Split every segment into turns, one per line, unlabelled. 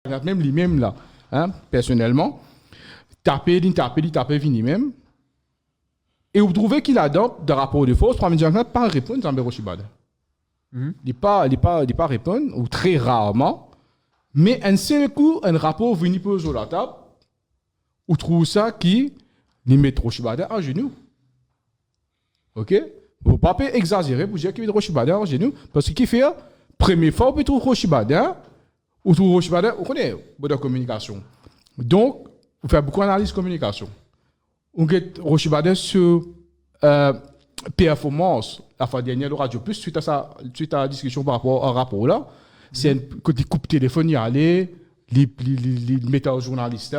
même lui-même là, hein, personnellement, taper, vini même. Et vous trouvez qu'il adopte des rapports de force, Pravind Jagannath pas répondre à Roshibada. Il n'est pas répondre, ou très rarement. Mais un seul coup, un rapport venu poser sur la table, vous trouvez ça qui lui met Roshibada à genoux. Ok? Vous ne pouvez pas exagérer pour dire qu'il met Roshibada à genoux, parce qu'il fait, première fois, vous trouvez Roshibada, vous trouvez Roshibada, vous connaissez la communication. Donc, vous faites beaucoup d'analyse de communication. On a Roshibada sur performance la fois dernière de Radio Plus suite à la discussion par rapport au rapport là. C'est un côté coupe téléphone y aller, les méthodes journalistes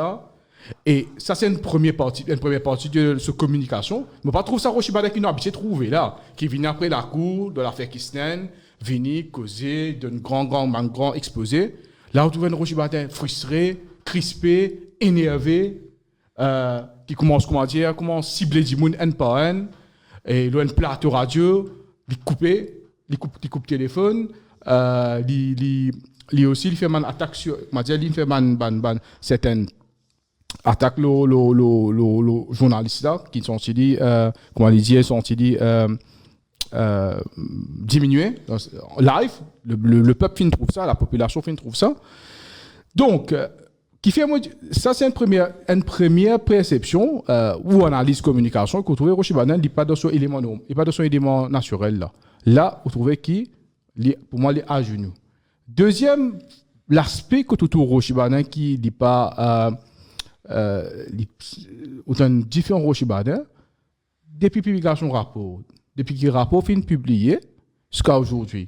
et ça c'est une première partie de cette communication. Mais pas trouve ça Roshibada qui nous habitué trouver là, qui vient après la cour de l'affaire Kisnen, venir causer d'un grand exposé. Là on trouve un Roshibada frustré, crispé, énervé. Qui commence comment cibler du monde un par un et le plateau radio il coupe téléphone il aussi il fait man attaque sur il fait man certaines attaques le journalistes là qui sont dit comment les dire sont dit diminuer live le peuple fin trouve ça la population fin trouve ça donc qui fait ça c'est une première perception ou analyse communication que vous trouvez Roshibada n'est pas dans son élément norme, il pas dans son élément naturel là. Là vous trouvez qui pour moi les à genoux. Deuxième l'aspect que vous trouvez Roshibada qui n'est pas autant différent Roshibada depuis publication rapport, depuis que le rapport fin publié jusqu'à aujourd'hui.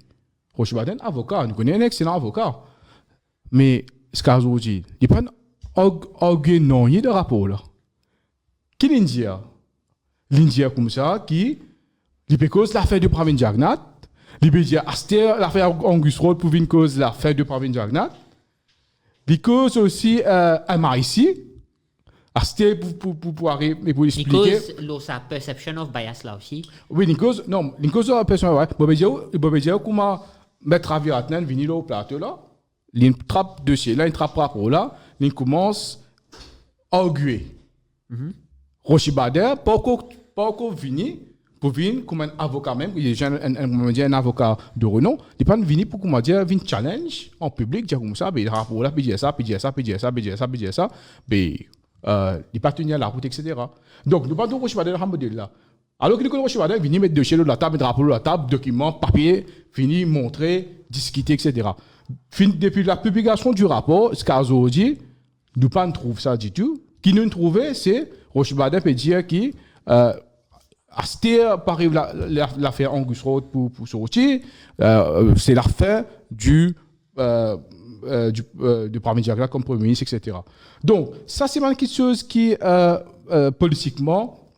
Roshibada est avocat, nous connaissons un excellent avocat. Mais ce cas aujourd'hui, il prend un de rapport là. Qui l'India? L'India comme ça, qui peut cause l'affaire de Pravind Jagannath, il peut dire Aster l'affaire Angus Road pour une cause l'affaire de Pravind Jagannath, il cause aussi MIC, Aster pour expliquer.
Because sa perception of bias là aussi.
Oui, il cause de la perception, ouais. Il peut dire comment mettre à Vietnam venir au plateau là. Il trappe dossier, là, il trappe rapport là, il commence à arguer. Roshibada, pas encore venu, pour venir comme un avocat même, il est un avocat de renom, il pas venu pour comment dire, venir challenge en public, dire comme ça, mais rapport là, puis dire ça, mais il pas tenir la route, etc. Donc, nous parlons de Roshibada dans le modèle là. Alors que Roshibada vient mettre dossier sur la table, mettre rapport sur la table, documents, papier, venir montrer, discuter, etc. Depuis la publication du rapport, ce qu'aujourd'hui, nous ne trouvons pas ça du tout. Ce qui nous trouvait, c'est Roshibada peut dire qui par l'affaire Angus Road pour sortir, c'est la fin de Pravind Jagannath comme Premier ministre, etc. Donc, ça, c'est quelque chose qui, politiquement,